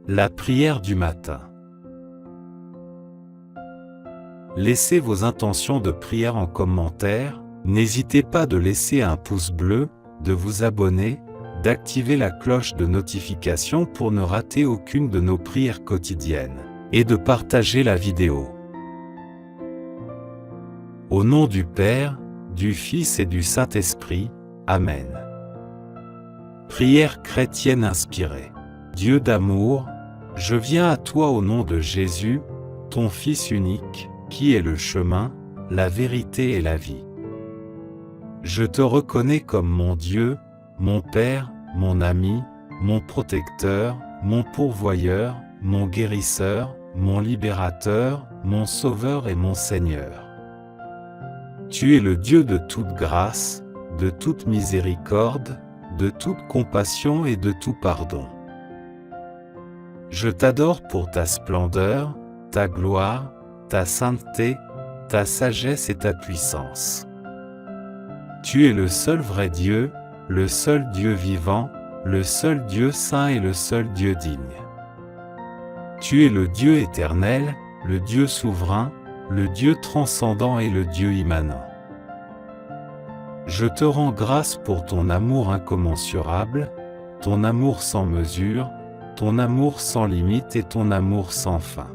La prière du matin. Laissez vos intentions de prière en commentaire, n'hésitez pas de laisser un pouce bleu, de vous abonner, d'activer la cloche de notification pour ne rater aucune de nos prières quotidiennes, et de partager la vidéo. Au nom du Père, du Fils et du Saint-Esprit, Amen. Prière chrétienne inspirée. Dieu d'amour, je viens à toi au nom de Jésus, ton Fils unique, qui est le chemin, la vérité et la vie. Je te reconnais comme mon Dieu, mon Père, mon ami, mon protecteur, mon pourvoyeur, mon guérisseur, mon libérateur, mon sauveur et mon Seigneur. Tu es le Dieu de toute grâce, de toute miséricorde, de toute compassion et de tout pardon. Je t'adore pour ta splendeur, ta gloire, ta sainteté, ta sagesse et ta puissance. Tu es le seul vrai Dieu, le seul Dieu vivant, le seul Dieu saint et le seul Dieu digne. Tu es le Dieu éternel, le Dieu souverain, le Dieu transcendant et le Dieu immanent. Je te rends grâce pour ton amour incommensurable, ton amour sans mesure, ton amour sans limite et ton amour sans fin.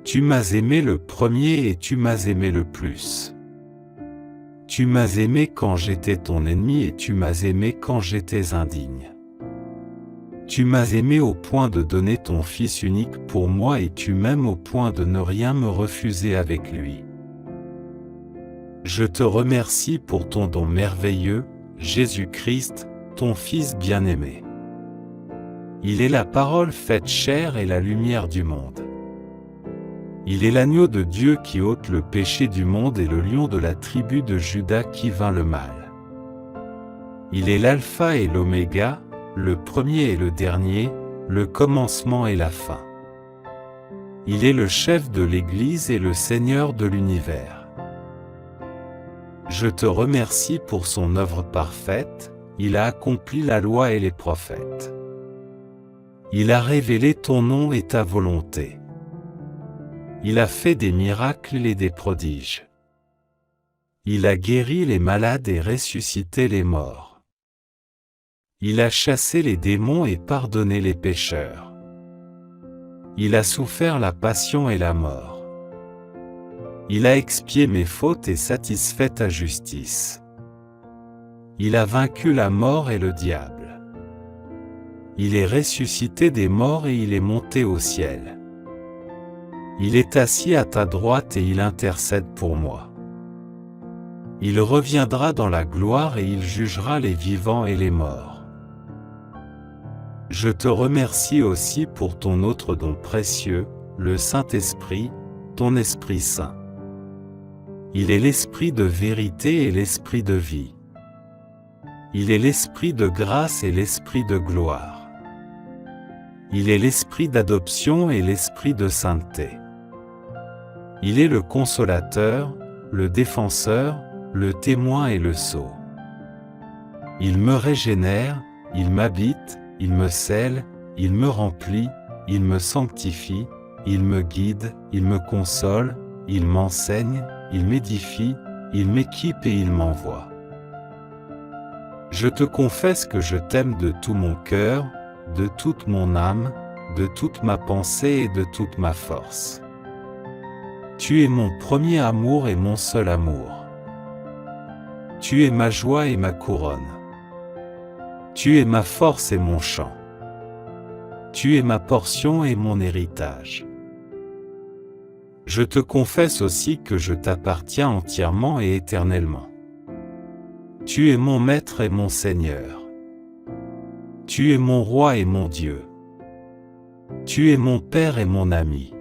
Tu m'as aimé le premier et tu m'as aimé le plus. Tu m'as aimé quand j'étais ton ennemi et tu m'as aimé quand j'étais indigne. Tu m'as aimé au point de donner ton Fils unique pour moi et tu m'aimes au point de ne rien me refuser avec lui. Je te remercie pour ton don merveilleux, Jésus-Christ, ton Fils bien-aimé. Il est la parole faite chair et la lumière du monde. Il est l'agneau de Dieu qui ôte le péché du monde et le lion de la tribu de Juda qui vainc le mal. Il est l'alpha et l'oméga, le premier et le dernier, le commencement et la fin. Il est le chef de l'Église et le Seigneur de l'univers. Je te remercie pour son œuvre parfaite, il a accompli la loi et les prophètes. Il a révélé ton nom et ta volonté. Il a fait des miracles et des prodiges. Il a guéri les malades et ressuscité les morts. Il a chassé les démons et pardonné les pécheurs. Il a souffert la passion et la mort. Il a expié mes fautes et satisfait ta justice. Il a vaincu la mort et le diable. Il est ressuscité des morts et il est monté au ciel. Il est assis à ta droite et il intercède pour moi. Il reviendra dans la gloire et il jugera les vivants et les morts. Je te remercie aussi pour ton autre don précieux, le Saint-Esprit, ton Esprit Saint. Il est l'Esprit de vérité et l'Esprit de vie. Il est l'Esprit de grâce et l'Esprit de gloire. Il est l'Esprit d'adoption et l'Esprit de sainteté. Il est le consolateur, le défenseur, le témoin et le sceau. Il me régénère, il m'habite, il me scelle, il me remplit, il me sanctifie, il me guide, il me console, il m'enseigne, il m'édifie, il m'équipe et il m'envoie. Je te confesse que je t'aime de tout mon cœur, de toute mon âme, de toute ma pensée et de toute ma force. Tu es mon premier amour et mon seul amour. Tu es ma joie et ma couronne. Tu es ma force et mon chant. Tu es ma portion et mon héritage. Je te confesse aussi que je t'appartiens entièrement et éternellement. Tu es mon Maître et mon Seigneur. Tu es mon Roi et mon Dieu. Tu es mon Père et mon ami.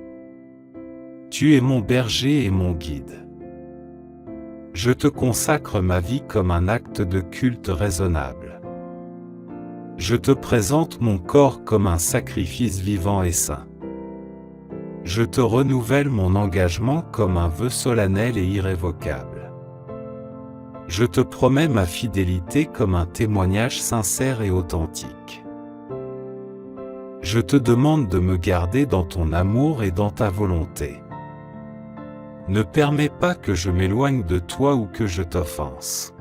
Tu es mon berger et mon guide. Je te consacre ma vie comme un acte de culte raisonnable. Je te présente mon corps comme un sacrifice vivant et saint. Je te renouvelle mon engagement comme un vœu solennel et irrévocable. Je te promets ma fidélité comme un témoignage sincère et authentique. Je te demande de me garder dans ton amour et dans ta volonté. Ne permets pas que je m'éloigne de toi ou que je t'offense.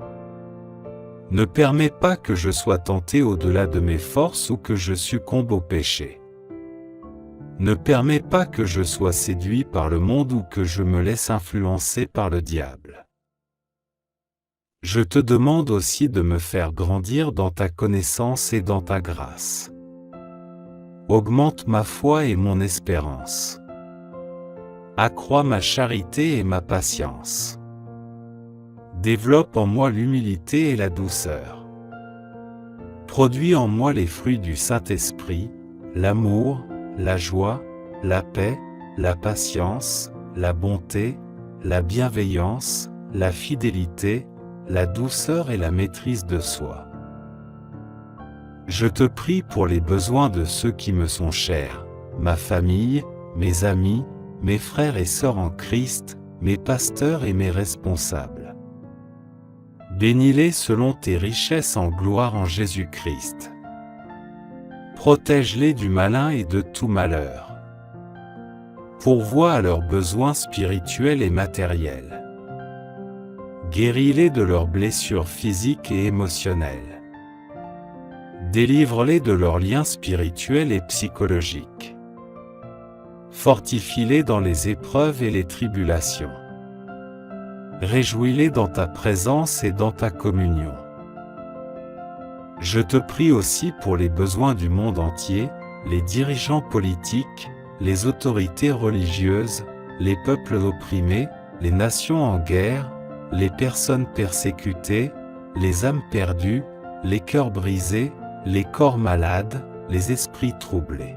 Ne permets pas que je sois tenté au-delà de mes forces ou que je succombe au péché. Ne permets pas que je sois séduit par le monde ou que je me laisse influencer par le diable. Je te demande aussi de me faire grandir dans ta connaissance et dans ta grâce. Augmente ma foi et mon espérance. Accrois ma charité et ma patience. Développe en moi l'humilité et la douceur. Produis en moi les fruits du Saint-Esprit, l'amour, la joie, la paix, la patience, la bonté, la bienveillance, la fidélité, la douceur et la maîtrise de soi. Je te prie pour les besoins de ceux qui me sont chers, ma famille, mes amis, mes frères et sœurs en Christ, mes pasteurs et mes responsables. Bénis-les selon tes richesses en gloire en Jésus-Christ. Protège-les du malin et de tout malheur. Pourvois à leurs besoins spirituels et matériels. Guéris-les de leurs blessures physiques et émotionnelles. Délivre-les de leurs liens spirituels et psychologiques. Fortifie-les dans les épreuves et les tribulations. Réjouis-les dans ta présence et dans ta communion. Je te prie aussi pour les besoins du monde entier, les dirigeants politiques, les autorités religieuses, les peuples opprimés, les nations en guerre, les personnes persécutées, les âmes perdues, les cœurs brisés, les corps malades, les esprits troublés.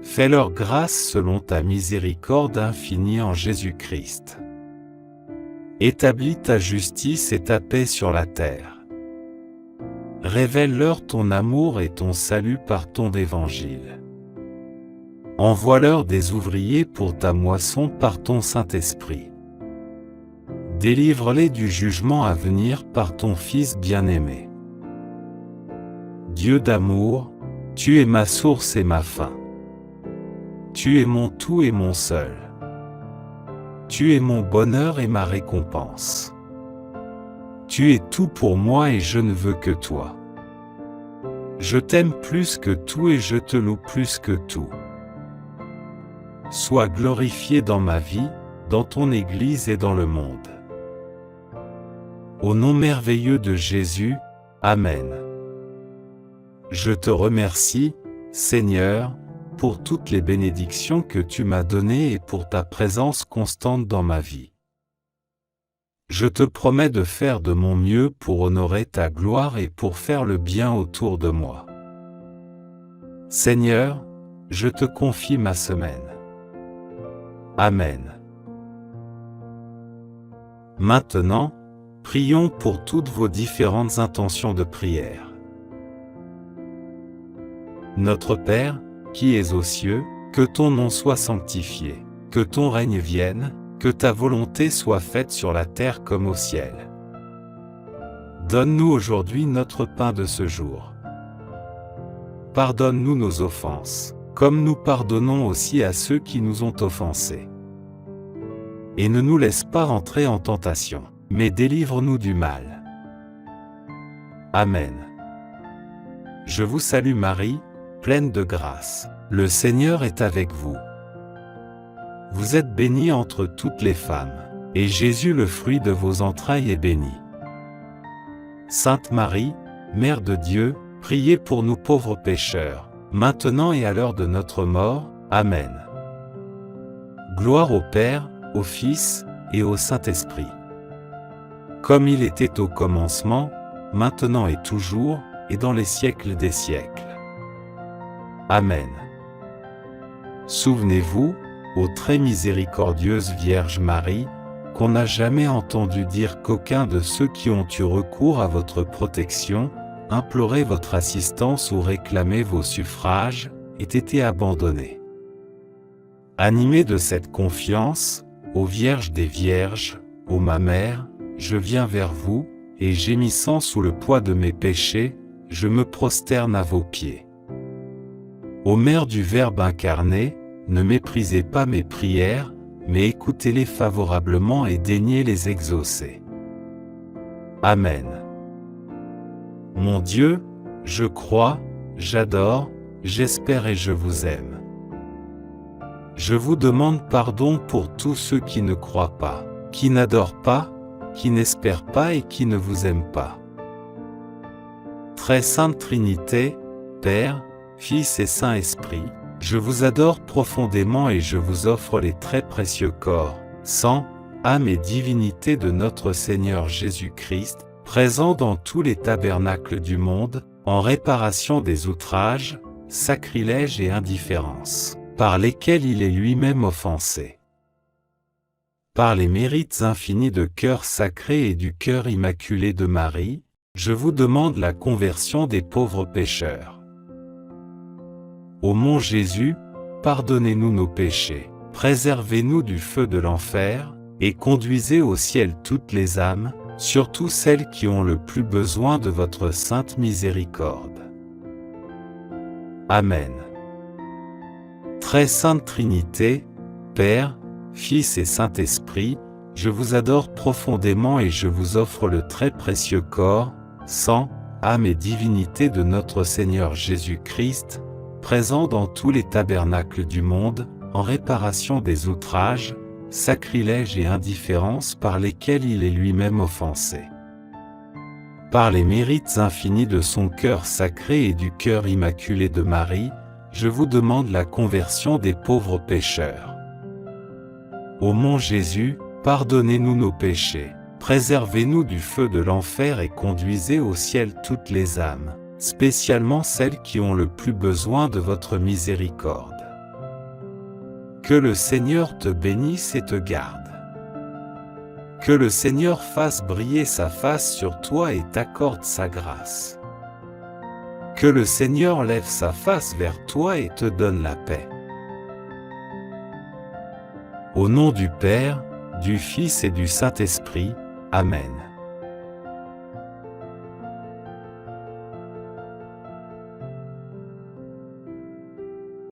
Fais-leur grâce selon ta miséricorde infinie en Jésus-Christ. Établis ta justice et ta paix sur la terre. Révèle-leur ton amour et ton salut par ton évangile. Envoie-leur des ouvriers pour ta moisson par ton Saint-Esprit. Délivre-les du jugement à venir par ton Fils bien-aimé. Dieu d'amour, tu es ma source et ma fin. Tu es mon tout et mon seul. Tu es mon bonheur et ma récompense. Tu es tout pour moi et je ne veux que toi. Je t'aime plus que tout et je te loue plus que tout. Sois glorifié dans ma vie, dans ton Église et dans le monde. Au nom merveilleux de Jésus, Amen. Je te remercie, Seigneur, pour toutes les bénédictions que tu m'as données et pour ta présence constante dans ma vie. Je te promets de faire de mon mieux pour honorer ta gloire et pour faire le bien autour de moi. Seigneur, je te confie ma semaine. Amen. Maintenant, prions pour toutes vos différentes intentions de prière. Notre Père, qui es aux cieux, que ton nom soit sanctifié, que ton règne vienne, que ta volonté soit faite sur la terre comme au ciel. Donne-nous aujourd'hui notre pain de ce jour. Pardonne-nous nos offenses, comme nous pardonnons aussi à ceux qui nous ont offensés. Et ne nous laisse pas entrer en tentation, mais délivre-nous du mal. Amen. Je vous salue Marie, pleine de grâce. Le Seigneur est avec vous. Vous êtes bénie entre toutes les femmes, et Jésus, le fruit de vos entrailles, est béni. Sainte Marie, Mère de Dieu, priez pour nous pauvres pécheurs, maintenant et à l'heure de notre mort. Amen. Gloire au Père, au Fils, et au Saint-Esprit. Comme il était au commencement, maintenant et toujours, et dans les siècles des siècles. Amen. Souvenez-vous, ô très miséricordieuse Vierge Marie, qu'on n'a jamais entendu dire qu'aucun de ceux qui ont eu recours à votre protection, imploré votre assistance ou réclamé vos suffrages, ait été abandonné. Animé de cette confiance, ô Vierge des Vierges, ô ma Mère, je viens vers vous, et gémissant sous le poids de mes péchés, je me prosterne à vos pieds. Ô Mère du Verbe incarné, ne méprisez pas mes prières, mais écoutez-les favorablement et daignez les exaucer. Amen. Mon Dieu, je crois, j'adore, j'espère et je vous aime. Je vous demande pardon pour tous ceux qui ne croient pas, qui n'adorent pas, qui n'espèrent pas et qui ne vous aiment pas. Très Sainte Trinité, Père, Fils et Saint-Esprit, je vous adore profondément et je vous offre les très précieux corps, sang, âme et divinité de notre Seigneur Jésus-Christ, présent dans tous les tabernacles du monde, en réparation des outrages, sacrilèges et indifférences, par lesquels il est lui-même offensé. Par les mérites infinis de cœur sacré et du cœur immaculé de Marie, je vous demande la conversion des pauvres pécheurs. Ô mon Jésus, pardonnez-nous nos péchés, préservez-nous du feu de l'enfer, et conduisez au ciel toutes les âmes, surtout celles qui ont le plus besoin de votre sainte miséricorde. Amen. Très Sainte Trinité, Père, Fils et Saint-Esprit, je vous adore profondément et je vous offre le très précieux corps, sang, âme et divinité de notre Seigneur Jésus-Christ, présent dans tous les tabernacles du monde, en réparation des outrages, sacrilèges et indifférences par lesquels il est lui-même offensé. Par les mérites infinis de son cœur sacré et du cœur immaculé de Marie, je vous demande la conversion des pauvres pécheurs. Ô mon Jésus, pardonnez-nous nos péchés, préservez-nous du feu de l'enfer et conduisez au ciel toutes les âmes, spécialement celles qui ont le plus besoin de votre miséricorde. Que le Seigneur te bénisse et te garde. Que le Seigneur fasse briller sa face sur toi et t'accorde sa grâce. Que le Seigneur lève sa face vers toi et te donne la paix. Au nom du Père, du Fils et du Saint-Esprit, Amen.